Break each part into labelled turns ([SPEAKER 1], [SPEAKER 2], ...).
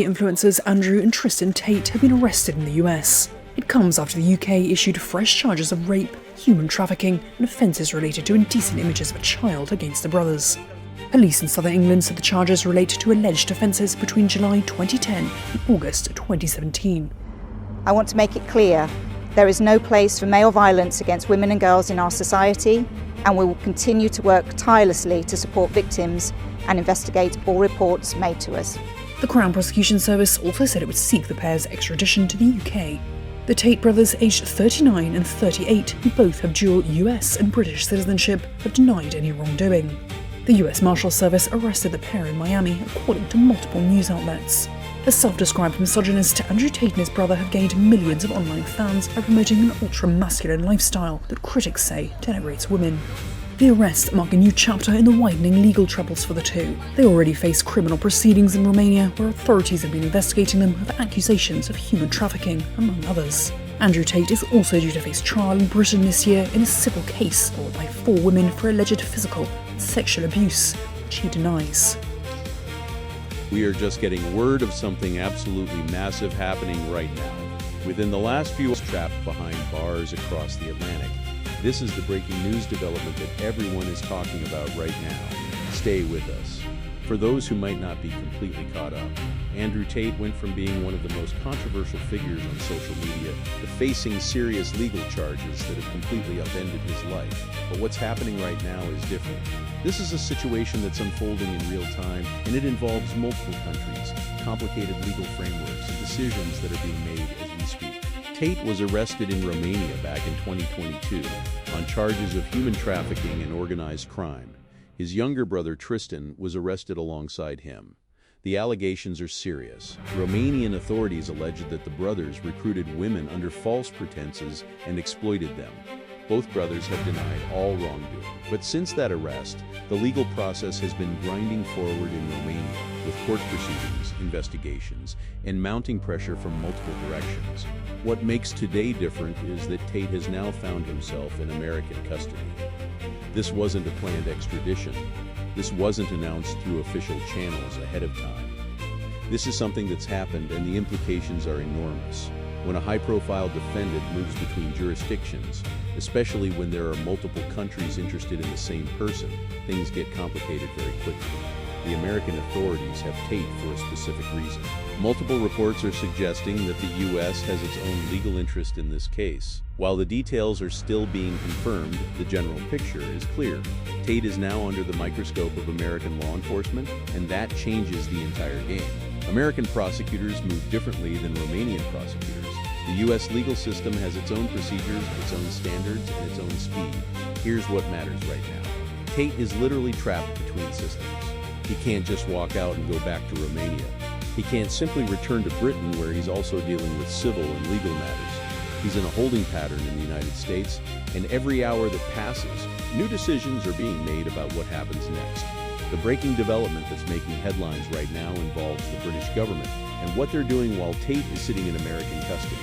[SPEAKER 1] Influencers Andrew and Tristan Tate have been arrested in the US. It comes after the UK issued fresh charges of rape, human trafficking, and offences related to indecent images of a child against the brothers. Police in southern England said the charges relate to alleged offences between July 2010 and August 2017.
[SPEAKER 2] I want to make it clear, there is no place for male violence against women and girls in our society, and we will continue to work tirelessly to support victims and investigate all reports made to us.
[SPEAKER 1] The Crown Prosecution Service also said it would seek the pair's extradition to the UK. The Tate brothers, aged 39 and 38, who both have dual US and British citizenship, have denied any wrongdoing. The US Marshals Service arrested the pair in Miami, according to multiple news outlets. The self-described misogynist, Andrew Tate and his brother have gained millions of online fans by promoting an ultra-masculine lifestyle that critics say denigrates women. The arrests mark a new chapter in the widening legal troubles for the two. They already face criminal proceedings in Romania, where authorities have been investigating them with accusations of human trafficking, among others. Andrew Tate is also due to face trial in Britain this year in a civil case brought by 4 women for alleged physical and sexual abuse, which he denies.
[SPEAKER 3] We are just getting word of something absolutely massive happening right now. Within the last few hours, trapped behind bars across the Atlantic. This is the breaking news development that everyone is talking about right now. Stay with us. For those who might not be completely caught up, Andrew Tate went from being one of the most controversial figures on social media to facing serious legal charges that have completely upended his life. But what's happening right now is different. This is a situation that's unfolding in real time, and it involves multiple countries, complicated legal frameworks, and decisions that are being made as we speak. Tate was arrested in Romania back in 2022 on charges of human trafficking and organized crime. His younger brother Tristan was arrested alongside him. The allegations are serious. Romanian authorities alleged that the brothers recruited women under false pretenses and exploited them. Both brothers have denied all wrongdoing. But since that arrest, the legal process has been grinding forward in Romania, with court proceedings, investigations, and mounting pressure from multiple directions. What makes today different is that Tate has now found himself in American custody. This wasn't a planned extradition. This wasn't announced through official channels ahead of time. This is something that's happened, and the implications are enormous. When a high-profile defendant moves between jurisdictions, especially when there are multiple countries interested in the same person, things get complicated very quickly. The American authorities have Tate for a specific reason. Multiple reports are suggesting that the U.S. has its own legal interest in this case. While the details are still being confirmed, the general picture is clear. Tate is now under the microscope of American law enforcement, and that changes the entire game. American prosecutors move differently than Romanian prosecutors. The U.S. legal system has its own procedures, its own standards, and its own speed. Here's what matters right now. Tate is literally trapped between systems. He can't just walk out and go back to Romania. He can't simply return to Britain, where he's also dealing with civil and legal matters. He's in a holding pattern in the United States, and every hour that passes, new decisions are being made about what happens next. The breaking development that's making headlines right now involves the British government and what they're doing while Tate is sitting in American custody.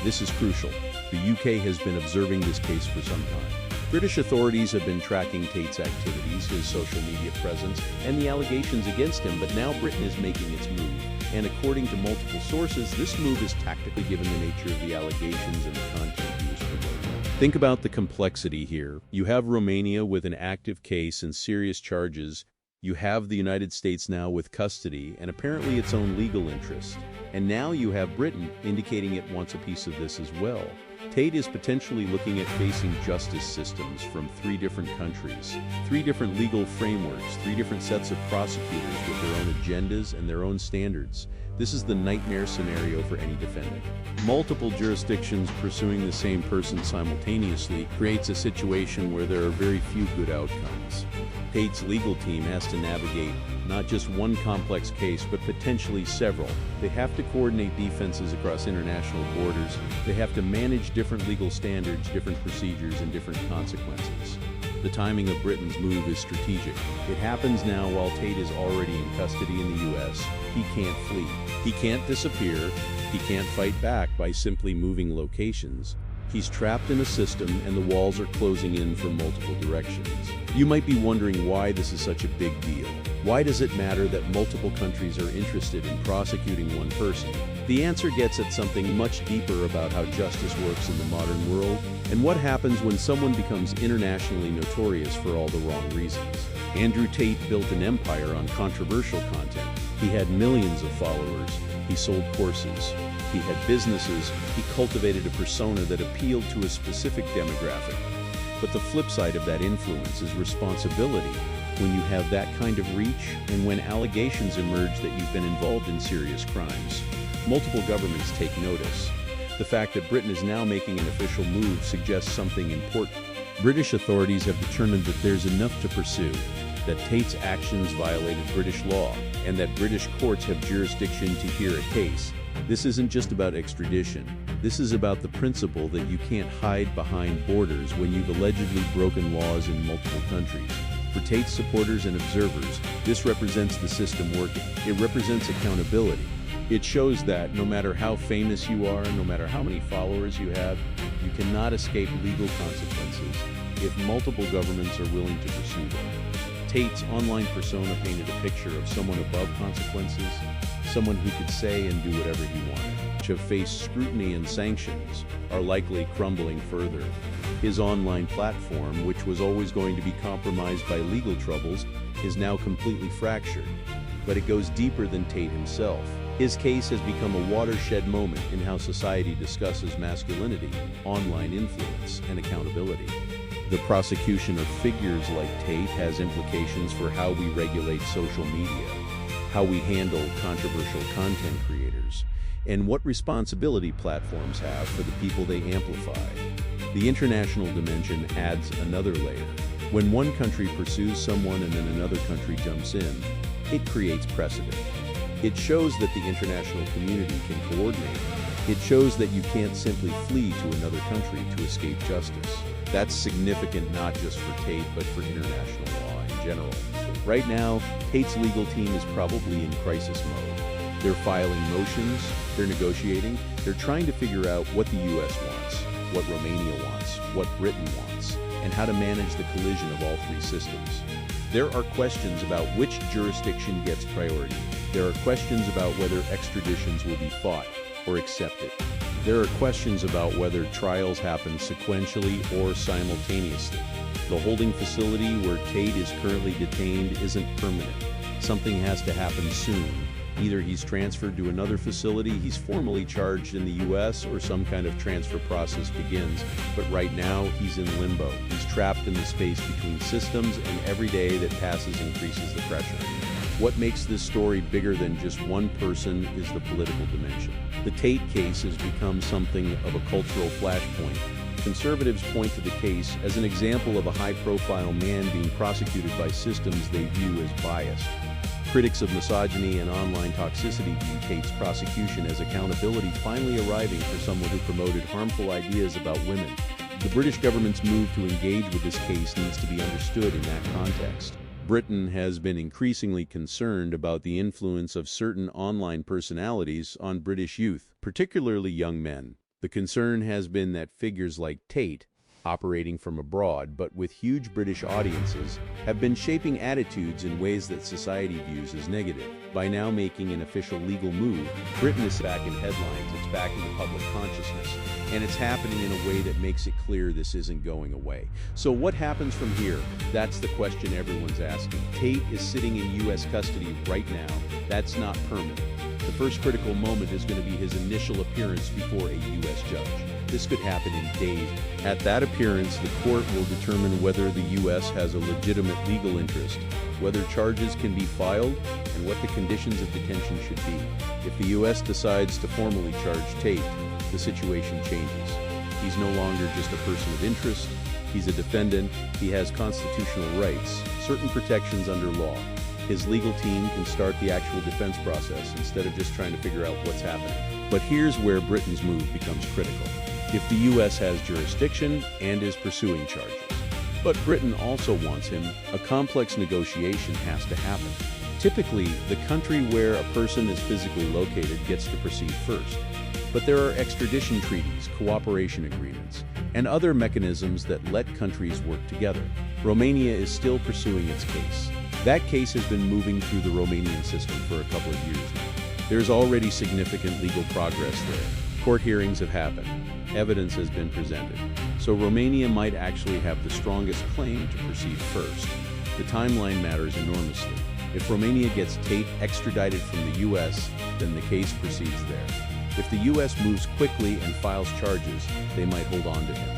[SPEAKER 3] This is crucial. The UK has been observing this case for some time. British authorities have been tracking Tate's activities, his social media presence, and the allegations against him, but now Britain is making its move. And according to multiple sources, this move is tactically given the nature of the allegations and the content he was promoting. Think about the complexity here. You have Romania with an active case and serious charges. You have the United States now with custody and apparently its own legal interests. And now you have Britain indicating it wants a piece of this as well. Tate is potentially looking at facing justice systems from 3 different countries, 3 different legal frameworks, 3 different sets of prosecutors with their own agendas and their own standards. This is the nightmare scenario for any defendant. Multiple jurisdictions pursuing the same person simultaneously creates a situation where there are very few good outcomes. Tate's legal team has to navigate not just one complex case, but potentially several. They have to coordinate defenses across international borders. They have to manage different legal standards, different procedures, and different consequences. The timing of Britain's move is strategic. It happens now while Tate is already in custody in the U.S. He can't flee. He can't disappear. He can't fight back by simply moving locations. He's trapped in a system, and the walls are closing in from multiple directions. You might be wondering why this is such a big deal. Why does it matter that multiple countries are interested in prosecuting one person? The answer gets at something much deeper about how justice works in the modern world and what happens when someone becomes internationally notorious for all the wrong reasons. Andrew Tate built an empire on controversial content. He had millions of followers. He sold courses. He had businesses. He cultivated a persona that appealed to a specific demographic. But the flip side of that influence is responsibility. When you have that kind of reach, and when allegations emerge that you've been involved in serious crimes, multiple governments take notice. The fact that Britain is now making an official move suggests something important. British authorities have determined that there's enough to pursue, that Tate's actions violated British law, and that British courts have jurisdiction to hear a case. This isn't just about extradition. This is about the principle that you can't hide behind borders when you've allegedly broken laws in multiple countries. For Tate's supporters and observers, this represents the system working. It represents accountability. It shows that no matter how famous you are, no matter how many followers you have, you cannot escape legal consequences if multiple governments are willing to pursue them. Tate's online persona painted a picture of someone above consequences, someone who could say and do whatever he wanted, which have faced scrutiny and sanctions, are likely crumbling further. His online platform, which was always going to be compromised by legal troubles, is now completely fractured. But it goes deeper than Tate himself. His case has become a watershed moment in how society discusses masculinity, online influence, and accountability. The prosecution of figures like Tate has implications for how we regulate social media, how we handle controversial content creators, and what responsibility platforms have for the people they amplify. The international dimension adds another layer. When one country pursues someone and then another country jumps in, it creates precedent. It shows that the international community can coordinate. It shows that you can't simply flee to another country to escape justice. That's significant not just for Tate, but for international law in general. Right now, Tate's legal team is probably in crisis mode. They're filing motions, they're negotiating, they're trying to figure out what the US wants, what Romania wants, what Britain wants, and how to manage the collision of all three systems. There are questions about which jurisdiction gets priority. There are questions about whether extraditions will be fought or accepted. There are questions about whether trials happen sequentially or simultaneously. The holding facility where Tate is currently detained isn't permanent. Something has to happen soon. Either he's transferred to another facility, he's formally charged in the US, or some kind of transfer process begins. But right now, he's in limbo. He's trapped in the space between systems, and every day that passes increases the pressure. What makes this story bigger than just one person is the political dimension. The Tate case has become something of a cultural flashpoint. Conservatives point to the case as an example of a high-profile man being prosecuted by systems they view as biased. Critics of misogyny and online toxicity view Tate's prosecution as accountability finally arriving for someone who promoted harmful ideas about women. The British government's move to engage with this case needs to be understood in that context. Britain has been increasingly concerned about the influence of certain online personalities on British youth, particularly young men. The concern has been that figures like Tate, operating from abroad but with huge British audiences, have been shaping attitudes in ways that society views as negative. By now making an official legal move, Britain is back in headlines, it's back in the public consciousness, and it's happening in a way that makes it clear this isn't going away. So what happens from here? That's the question everyone's asking. Tate is sitting in US custody right now. That's not permanent. The first critical moment is going to be his initial appearance before a US judge. This could happen in days. At that appearance, the court will determine whether the U.S. has a legitimate legal interest, whether charges can be filed, and what the conditions of detention should be. If the U.S. decides to formally charge Tate, the situation changes. He's no longer just a person of interest. He's a defendant. He has constitutional rights, certain protections under law. His legal team can start the actual defense process instead of just trying to figure out what's happening. But here's where Britain's move becomes critical. If the U.S. has jurisdiction and is pursuing charges, but Britain also wants him, a complex negotiation has to happen. Typically, the country where a person is physically located gets to proceed first. But there are extradition treaties, cooperation agreements, and other mechanisms that let countries work together. Romania is still pursuing its case. That case has been moving through the Romanian system for a couple of years now. There's already significant legal progress there. Court hearings have happened. Evidence has been presented. So Romania might actually have the strongest claim to proceed first. The timeline matters enormously. If Romania gets Tate extradited from the U.S., then the case proceeds there. If the U.S. moves quickly and files charges, they might hold on to him.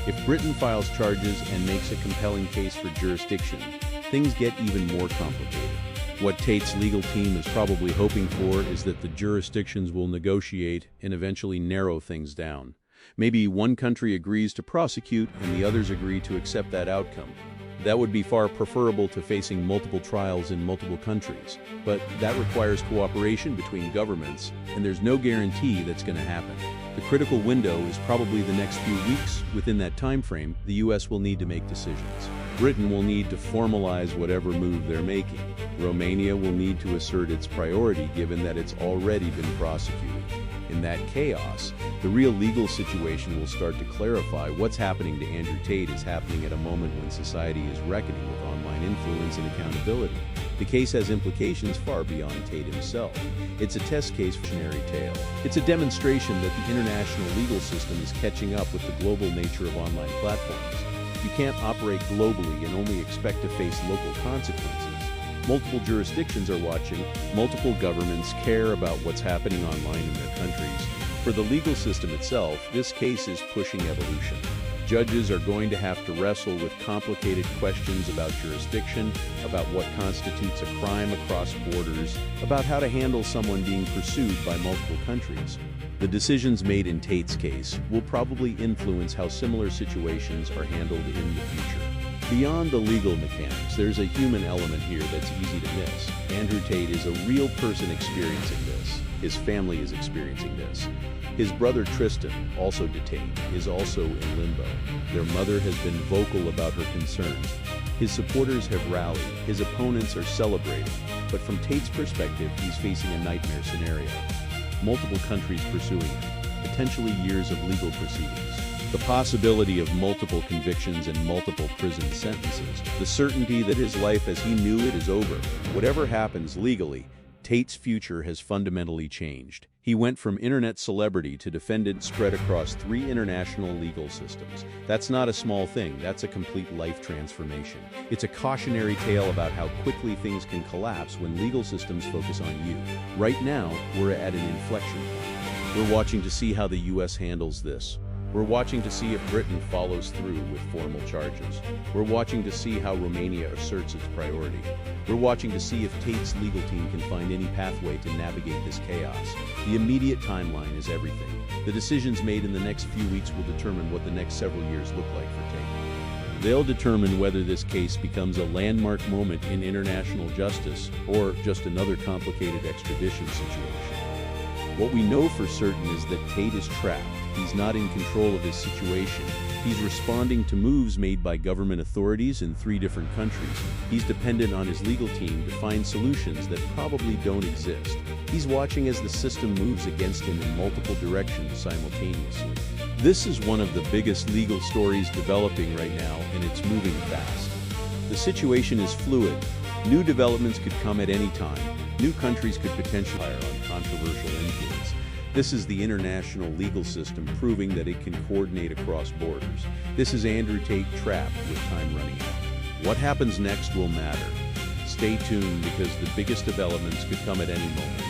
[SPEAKER 3] If Britain files charges and makes a compelling case for jurisdiction, things get even more complicated. What Tate's legal team is probably hoping for is that the jurisdictions will negotiate and eventually narrow things down. Maybe one country agrees to prosecute and the others agree to accept that outcome. That would be far preferable to facing multiple trials in multiple countries. But that requires cooperation between governments, and there's no guarantee that's going to happen. The critical window is probably the next few weeks. Within that time frame, the U.S. will need to make decisions. Britain will need to formalize whatever move they're making. Romania will need to assert its priority given that it's already been prosecuted. In that chaos, the real legal situation will start to clarify. What's happening to Andrew Tate is happening at a moment when society is reckoning with online influence and accountability. The case has implications far beyond Tate himself. It's a test case for cautionary tale. It's a demonstration that the international legal system is catching up with the global nature of online platforms. You can't operate globally and only expect to face local consequences. Multiple jurisdictions are watching. Multiple governments care about what's happening online in their countries. For the legal system itself, this case is pushing evolution. Judges are going to have to wrestle with complicated questions about jurisdiction, about what constitutes a crime across borders, about how to handle someone being pursued by multiple countries. The decisions made in Tate's case will probably influence how similar situations are handled in the future. Beyond the legal mechanics, there's a human element here that's easy to miss. Andrew Tate is a real person experiencing this. His family is experiencing this. His brother Tristan, also detained, is also in limbo. Their mother has been vocal about her concerns. His supporters have rallied. His opponents are celebrating. But from Tate's perspective, he's facing a nightmare scenario. Multiple countries pursuing him, potentially years of legal proceedings. The possibility of multiple convictions and multiple prison sentences, the certainty that his life as he knew it is over. Whatever happens legally, Tate's future has fundamentally changed. He went from internet celebrity to defendant spread across 3 international legal systems. That's not a small thing, that's a complete life transformation. It's a cautionary tale about how quickly things can collapse when legal systems focus on you. Right now, we're at an inflection point. We're watching to see how the U.S. handles this. We're watching to see if Britain follows through with formal charges. We're watching to see how Romania asserts its priority. We're watching to see if Tate's legal team can find any pathway to navigate this chaos. The immediate timeline is everything. The decisions made in the next few weeks will determine what the next several years look like for Tate. They'll determine whether this case becomes a landmark moment in international justice or just another complicated extradition situation. What we know for certain is that Tate is trapped. He's not in control of his situation. He's responding to moves made by government authorities in 3 different countries. He's dependent on his legal team to find solutions that probably don't exist. He's watching as the system moves against him in multiple directions simultaneously. This is one of the biggest legal stories developing right now, and it's moving fast. The situation is fluid. New developments could come at any time. New countries could potentially hire on controversial influence. This is the international legal system proving that it can coordinate across borders. This is Andrew Tate trapped with time running out. What happens next will matter. Stay tuned because the biggest developments could come at any moment.